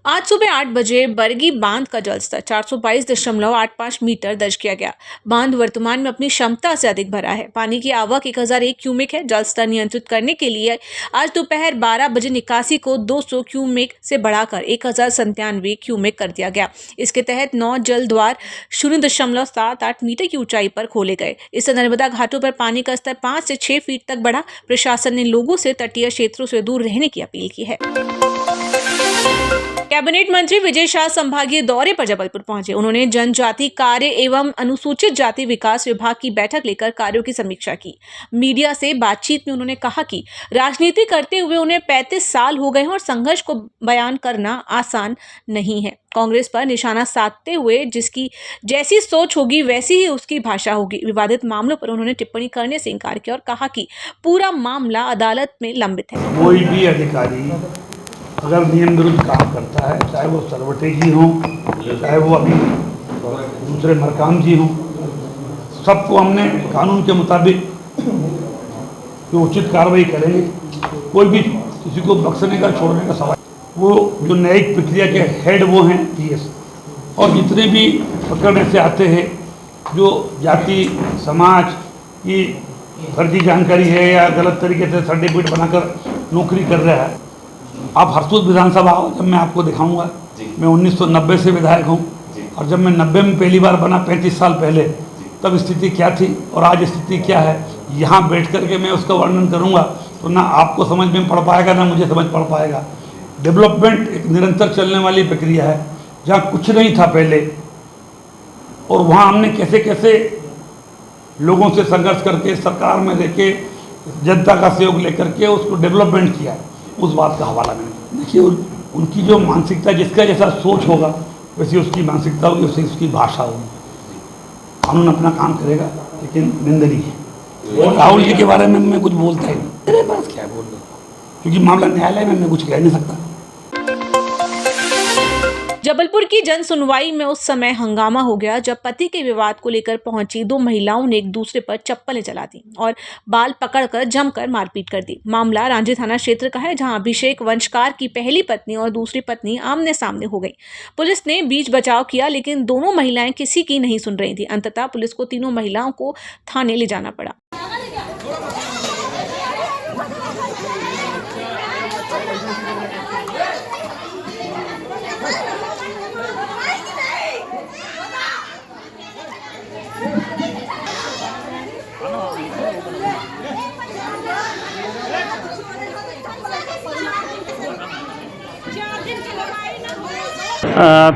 आज सुबह 8 बजे बरगी बांध का जलस्तर 422.85 मीटर दर्ज किया गया। बांध वर्तमान में अपनी क्षमता से अधिक भरा है। पानी की आवक 1001 क्यूमेक है। जलस्तर नियंत्रित करने के लिए आज दोपहर 12 बजे निकासी को 200 क्यूमेक से बढ़ाकर 1097 क्यूमेक कर दिया गया। इसके तहत 9 जल द्वार 0.78 मीटर की ऊंचाई पर खोले गए। इससे नर्मदा घाटों पर पानी का स्तर 5 से 6 फीट तक बढ़ा। प्रशासन ने लोगों से तटीय क्षेत्रों से दूर रहने की अपील की है। कैबिनेट मंत्री विजय शाह संभागीय दौरे पर जबलपुर पहुंचे। उन्होंने जनजाति कार्य एवं अनुसूचित जाति विकास विभाग की बैठक लेकर कार्यों की समीक्षा की। मीडिया से बातचीत में उन्होंने कहा कि राजनीति करते हुए उन्हें 35 साल हो गए हैं और संघर्ष को बयान करना आसान नहीं है। कांग्रेस पर निशाना साधते हुए जिसकी जैसी सोच होगी वैसी ही उसकी भाषा होगी। विवादित मामलों पर उन्होंने टिप्पणी करने से इनकार किया और कहा कि पूरा मामला अदालत में लंबित है। कोई भी अधिकारी अगर नियम विरुद्ध काम करता है, चाहे वो सरवटे जी हों, चाहे वो अभी दूसरे मरकाम जी हों, सबको हमने कानून के मुताबिक जो उचित कार्रवाई करेंगे। कोई भी किसी को बख्शने का छोड़ने का सवाल, वो जो न्यायिक प्रक्रिया के हेड वो हैं पीएस, और जितने भी पकड़ने से आते हैं जो जाति समाज की फर्जी जानकारी है या गलत तरीके से सर्टिफिकेट बनाकर नौकरी कर रहा है। आप हरसूद विधानसभा आओ, जब मैं आपको दिखाऊंगा। मैं 1990 से विधायक हूं, और जब मैं 90 में पहली बार बना 35 साल पहले, तब स्थिति क्या थी और आज स्थिति क्या है, यहाँ बैठ करके मैं उसका वर्णन करूंगा तो ना आपको समझ में पड़ पाएगा ना मुझे समझ पड़ पाएगा। डेवलपमेंट एक निरंतर चलने वाली प्रक्रिया है। जहाँ कुछ नहीं था पहले और वहाँ हमने कैसे कैसे लोगों से संघर्ष करके सरकार में रह के जनता का सहयोग लेकर के उसको डेवलपमेंट किया, उस बात का हवाला मैंने। देखिए उनकी जो मानसिकता, जिसका जैसा सोच होगा वैसी उसकी मानसिकता होगी, वैसी उसकी भाषा होगी। कानून अपना काम करेगा, लेकिन निंदनीय है। राहुल जी के बारे में मैं कुछ बोलता ही नहीं, मेरे पास क्या बोल रहा, क्योंकि मामला न्यायालय में मैं कुछ कह नहीं सकता। जबलपुर की जन सुनवाई में उस समय हंगामा हो गया जब पति के विवाद को लेकर पहुंची 2 महिलाओं ने एक दूसरे पर चप्पलें चला दी और बाल पकड़कर जमकर मारपीट कर दी। मामला रांझी थाना क्षेत्र का है, जहां अभिषेक वंशकार की पहली पत्नी और दूसरी पत्नी आमने सामने हो गई। पुलिस ने बीच बचाव किया, लेकिन दोनों महिलाएं किसी की नहीं सुन रही थी। अंततः पुलिस को तीनों महिलाओं को थाने ले जाना पड़ा।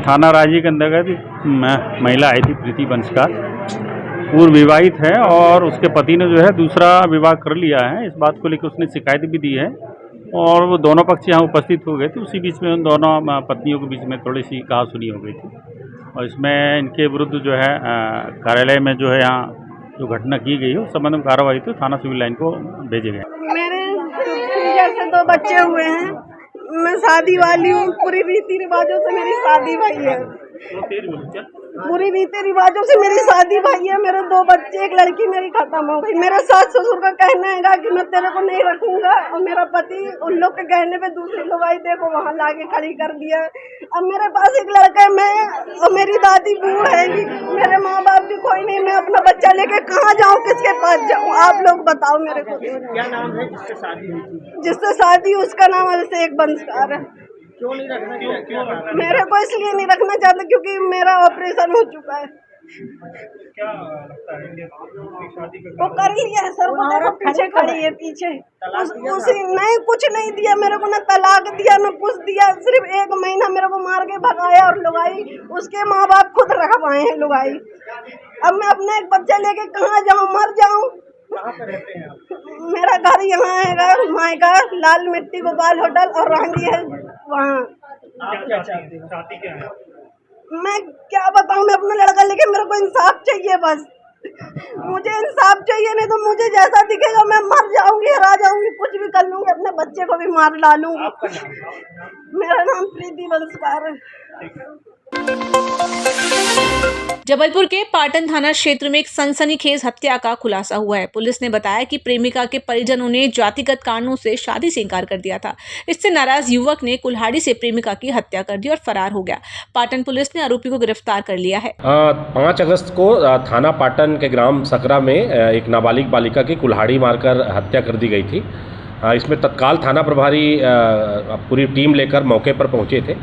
थाना रांझी के अंतर्गत महिला आई थी प्रीति वंशकार, पूर्व विवाहित है और उसके पति ने जो है दूसरा विवाह कर लिया है। इस बात को लेकर उसने शिकायत भी दी है और वो दोनों पक्ष यहाँ उपस्थित हो गए थे। उसी बीच में उन दोनों पत्नियों के बीच में थोड़ी सी कहासुनी हो गई थी और इसमें इनके विरुद्ध जो है कार्यालय में जो है यहाँ जो घटना की गई है उस संबंध में कार्रवाई तो थाना सिविल लाइन को भेजे गए। मेरे जैसे 2 बच्चे हुए हैं, मैं शादी वाली हूँ। पूरी रीति रिवाजों से मेरी शादी भई है। पूरी रीति रिवाजों से मेरी शादी भई है। मेरे 2 बच्चे, एक लड़की मेरी खत्म हो गई। मेरे सास ससुर का कहना है कि मैं तेरे को नहीं रखूंगा, और मेरा पति उन लोग के कहने पे दूसरी लोग आई, देखो वहाँ लाके खड़ी कर दिया। अब मेरे पास एक लड़का है, मैं और मेरी दादी बूढ़ है, मेरे माँ बाप भी कोई नहीं। मैं अपना बच्चा लेके कहाँ जाऊँ, किसके पास जाऊँ, आप लोग बताओ मेरे को। क्या नाम है जिससे शादी हुई थी? जिससे शादी, उसका नाम अभिषेक वंशकार है। क्यों नहीं रखना? क्यों मेरे को इसलिए नहीं रखना चाहते क्योंकि मेरा ऑपरेशन हो चुका है। क्या लगता है शादी वो कर ही है सर, वो देखो पीछे खड़ी है, पीछे उसी नहीं कुछ नहीं दिया मेरे को, ना तलाक दिया ना कुछ दिया। सिर्फ 1 महीना मेरे को मार के भगाया और लुगाई उसके माँ बाप खुद रखवाए हैं लुगाई। अब मैं अपना एक बच्चा लेके कहाँ जाऊँ, मर जाऊँ। कहाँ पे रहते हैं आप? मेरा घर यहाँ है मायका लाल मिट्टी गोपाल होटल, और रांझी है वहाँ। आप क्या चाहते हैं? शादी क्या है? मैं क्या बताऊँ, मैं अपना लड़का लेके, मेरे को इंसाफ चाहिए बस। मुझे इंसाफ चाहिए, नहीं तो मुझे जैसा दिखेगा मैं मर जाऊंगी, हरा जाऊंगी, कुछ भी कर लूंगी, अपने बच्चे को भी मार डालूंगी। मेरा नाम प्रीति वंशकार है। जबलपुर के पाटन थाना क्षेत्र में एक सनसनीखेज हत्या का खुलासा हुआ है। पुलिस ने बताया कि प्रेमिका के परिजनों ने जातिगत कारणों से शादी से इनकार कर दिया था। इससे नाराज युवक ने कुल्हाड़ी से प्रेमिका की हत्या कर दी और फरार हो गया। पाटन पुलिस ने आरोपी को गिरफ्तार कर लिया है। 5 अगस्त को थाना पाटन के ग्राम सकरा में एक नाबालिग बालिका की कुल्हाड़ी मारकर हत्या कर दी गई थी। इसमें तत्काल थाना प्रभारी पूरी टीम लेकर मौके पर पहुंचे थे।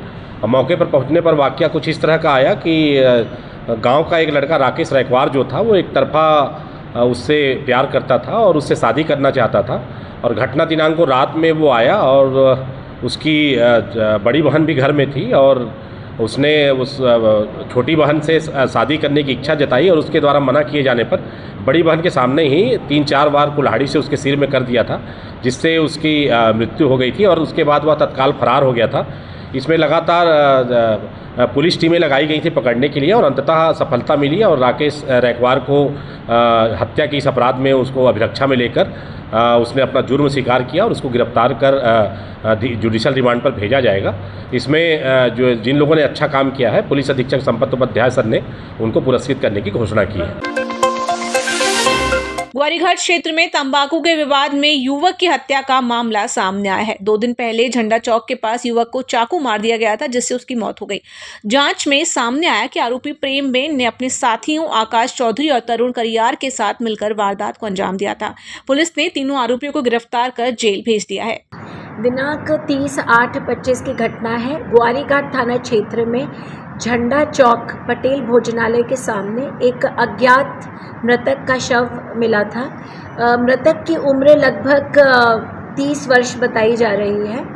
मौके पर पहुंचने पर वाकया कुछ इस तरह का आया कि गांव का एक लड़का राकेश रैकवार जो था वो एक तरफा उससे प्यार करता था और उससे शादी करना चाहता था। और घटना दिनांक को रात में वो आया और उसकी बड़ी बहन भी घर में थी और उसने उस छोटी बहन से शादी करने की इच्छा जताई और उसके द्वारा मना किए जाने पर बड़ी बहन के सामने ही 3-4 बार कुल्हाड़ी से उसके सिर में कर दिया था, जिससे उसकी मृत्यु हो गई थी और उसके बाद वह तत्काल फरार हो गया था। इसमें लगातार पुलिस टीमें लगाई गई थी पकड़ने के लिए और अंततः सफलता मिली और राकेश रैकवार को हत्या के इस अपराध में उसको अभिरक्षा में लेकर उसने अपना जुर्म स्वीकार किया और उसको गिरफ्तार कर जुडिशल रिमांड पर भेजा जाएगा। इसमें जो जिन लोगों ने अच्छा काम किया है, पुलिस अधीक्षक संपत उपाध्याय सर ने उनको पुरस्कृत करने की घोषणा की है। ग्वारीघाट क्षेत्र में तंबाकू के विवाद में युवक की हत्या का मामला सामने आया है। 2 दिन पहले झंडा चौक के पास युवक को चाकू मार दिया गया था, जिससे उसकी मौत हो गई। जांच में सामने आया कि आरोपी प्रेम बेन ने अपने साथियों आकाश चौधरी और तरुण करियार के साथ मिलकर वारदात को अंजाम दिया था। पुलिस ने तीनों आरोपियों को गिरफ्तार कर जेल भेज दिया है। दिनांक 30/8/25 की घटना है। ग्वारीघाट थाना क्षेत्र में झंडा चौक पटेल भोजनालय के सामने एक अज्ञात मृतक का शव मिला था। मृतक की उम्र लगभग 30 वर्ष बताई जा रही है।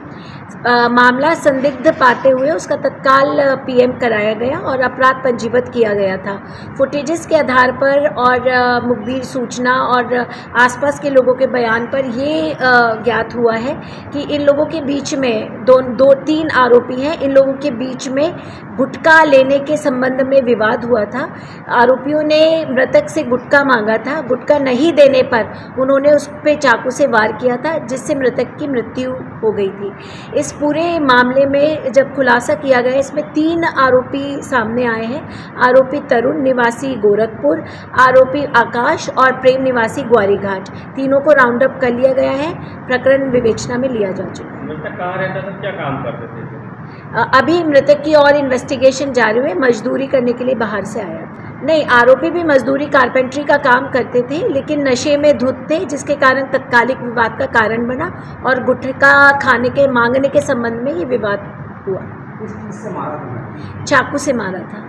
मामला संदिग्ध पाते हुए उसका तत्काल पीएम कराया गया और अपराध पंजीबद्ध किया गया था। फुटेजेस के आधार पर और मुखबिर सूचना और आसपास के लोगों के बयान पर ये ज्ञात हुआ है कि इन लोगों के बीच में 2-3 आरोपी हैं। इन लोगों के बीच में गुटखा लेने के संबंध में विवाद हुआ था। आरोपियों ने मृतक से गुटखा मांगा था। गुटखा नहीं देने पर उन्होंने उस पर चाकू से वार किया था, जिससे मृतक की मृत्यु हो गई थी। इस पूरे मामले में जब खुलासा किया गया, इसमें 3 आरोपी सामने आए हैं। आरोपी तरुण निवासी गोरखपुर, आरोपी आकाश और प्रेम निवासी ग्वारीघाट। तीनों को राउंड अप कर लिया गया है। प्रकरण विवेचना में लिया जा चुका है। मृतक कहाँ रहता था, क्या काम करते थे? अभी मृतक की और इन्वेस्टिगेशन जारी है। मजदूरी करने के लिए बाहर से आया था। नहीं, आरोपी भी मजदूरी कारपेंट्री का काम करते थे, लेकिन नशे में धुत थे, जिसके कारण तत्कालिक विवाद का कारण बना और गुटखा खाने के मांगने के संबंध में ये विवाद हुआ। चाकू से मारा था।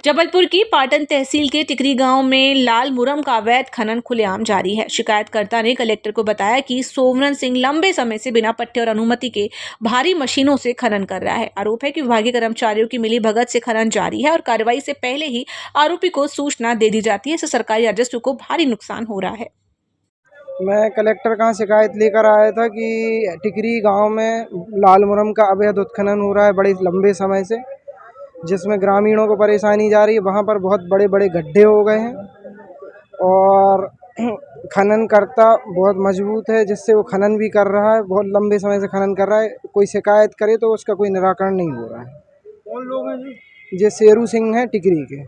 जबलपुर की पाटन तहसील के टिकरी गांव में लाल मुरम का अवैध खनन खुलेआम जारी है। शिकायतकर्ता ने कलेक्टर को बताया कि सोवरन सिंह लंबे समय से बिना पट्टे और अनुमति के भारी मशीनों से खनन कर रहा है। आरोप है कि विभागीय कर्मचारियों की मिलीभगत से खनन जारी है और कार्रवाई से पहले ही आरोपी को सूचना दे दी जाती है। इससे सरकारी राजस्व को भारी नुकसान हो रहा है। मैं कलेक्टर का शिकायत लेकर आया था कि टिकरी गांव में लाल मुरम का अवैध उत्खनन हो रहा है बड़े लंबे समय से, जिसमें ग्रामीणों को परेशानी जा रही है। वहाँ पर बहुत बड़े बड़े गड्ढे हो गए हैं और खनन करता बहुत मजबूत है, जिससे वो खनन भी कर रहा है। बहुत लंबे समय से खनन कर रहा है। कोई शिकायत करे तो उसका कोई निराकरण नहीं हो रहा है। कौन लोग हैं जी? ये शेरू सिंह हैं टिकरी के।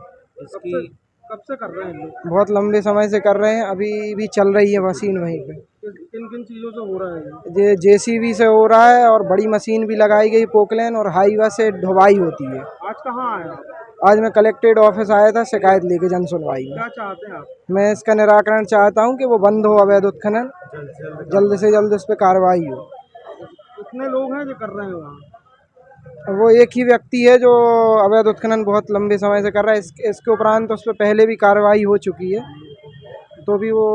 कब से कर रहे हैं लोग? बहुत लंबे समय से कर रहे हैं। अभी भी चल रही है मशीन वहीं पे। किन किन चीज़ों से हो रहा है ये जेसीबी से हो रहा है और बड़ी मशीन भी लगाई गई पोकलैन, और हाईवा से ढुवाई होती है। आज कहाँ आए आप? आज मैं कलेक्ट्रेट ऑफिस आया था शिकायत लेके जन सुनवाई में। क्या चाहते हैं आप? मैं इसका निराकरण चाहता हूं कि वो बंद हो, अवैध उत्खनन जल्द से जल्द इस पर कार्रवाई हो। कितने लोग हैं जो कर रहे हैं वहाँ? वो एक ही व्यक्ति है जो अवैध उत्खनन बहुत लंबे समय से कर रहा है। इसके उपरांत उस पर पहले भी कार्रवाई हो चुकी है, तो भी वो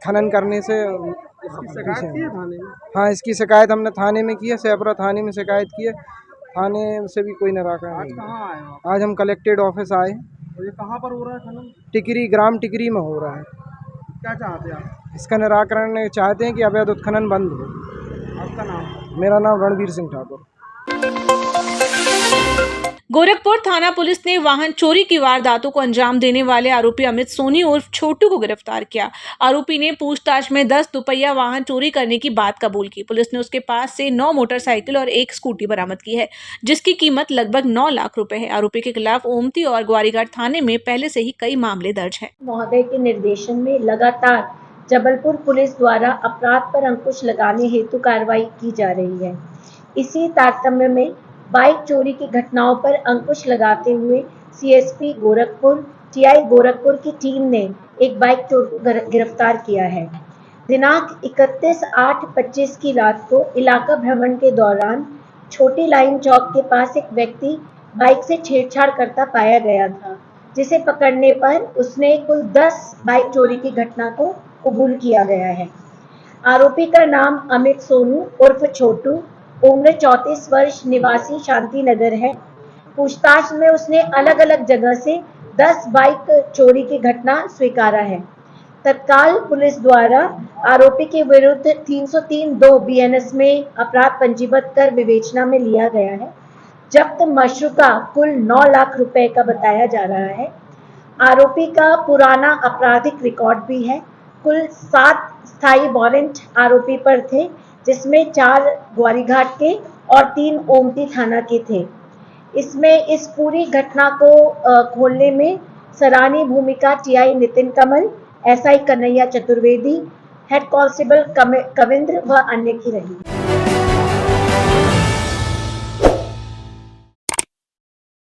खनन करने से इसकी शिकायत की है थाने में? हाँ, इसकी शिकायत हमने थाने में की है। सेपरा थाने में शिकायत की है। थाने से भी कोई निराकरण आज नहीं है। कहाँ आए आप? आज हम कलेक्ट्रेट ऑफिस आए। और ये कहाँ पर हो रहा है खनन? टिकरी, ग्राम टिकरी में हो रहा है। क्या चाहते हैं आप? इसका निराकरण चाहते हैं कि अवैध उत्खनन बंद हो। आपका नाम? मेरा नाम रणवीर सिंह ठाकुर। गोरखपुर थाना पुलिस ने वाहन चोरी की वारदातों को अंजाम देने वाले आरोपी अमित सोनी उर्फ छोटू को गिरफ्तार किया। आरोपी ने पूछताछ में 10 दुपहिया वाहन चोरी करने की बात कबूल की। पुलिस ने उसके पास से 9 मोटरसाइकिल और 1 स्कूटी बरामद की है, जिसकी कीमत लगभग 9 लाख रुपए है। आरोपी के खिलाफ ओमती और ग्वारीघाट थाने में पहले से ही कई मामले दर्ज हैं। महोदय के निर्देशन में लगातार जबलपुर पुलिस द्वारा अपराध पर अंकुश लगाने हेतु कार्रवाई की जा रही है। इसी तारतम्य में बाइक चोरी की घटनाओं पर अंकुश लगाते हुए सीएसपी गोरखपुर, टीआई गोरखपुर की टीम ने एक बाइक चोर को गिरफ्तार किया है। दिनांक 31/8/25 की रात को इलाका भ्रमण के दौरान छोटी लाइन चौक के पास एक व्यक्ति बाइक से छेड़छाड़ करता पाया गया था, जिसे पकड़ने पर उसने कुल 10 बाइक चोरी की घटना को कबूल किया गया है। आरोपी का नाम अमित सोनू उर्फ छोटू, उम्र 34 वर्ष, निवासी शांति नगर है। पूछताछ में उसने अलग अलग जगह से 10 बाइक चोरी की घटना स्वीकारा है। तत्काल पुलिस द्वारा आरोपी के विरुद्ध 303(2) BNS में अपराध पंजीबद्ध कर विवेचना में लिया गया है। जब्त मशरूका कुल 9 लाख रुपए का बताया जा रहा है। आरोपी का पुराना आपराधिक रिकॉर्ड भी है। कुल 7 स्थायी वारंट आरोपी पर थे, जिसमें 4 ग्वारीघाट के और 3 ओमती थाना के थे। इसमें इस पूरी घटना को खोलने में सराहनीय भूमिका TI Nitin Kamal, SI Kanhaiya Chaturvedi, head constable Kavindra व अन्य की रही।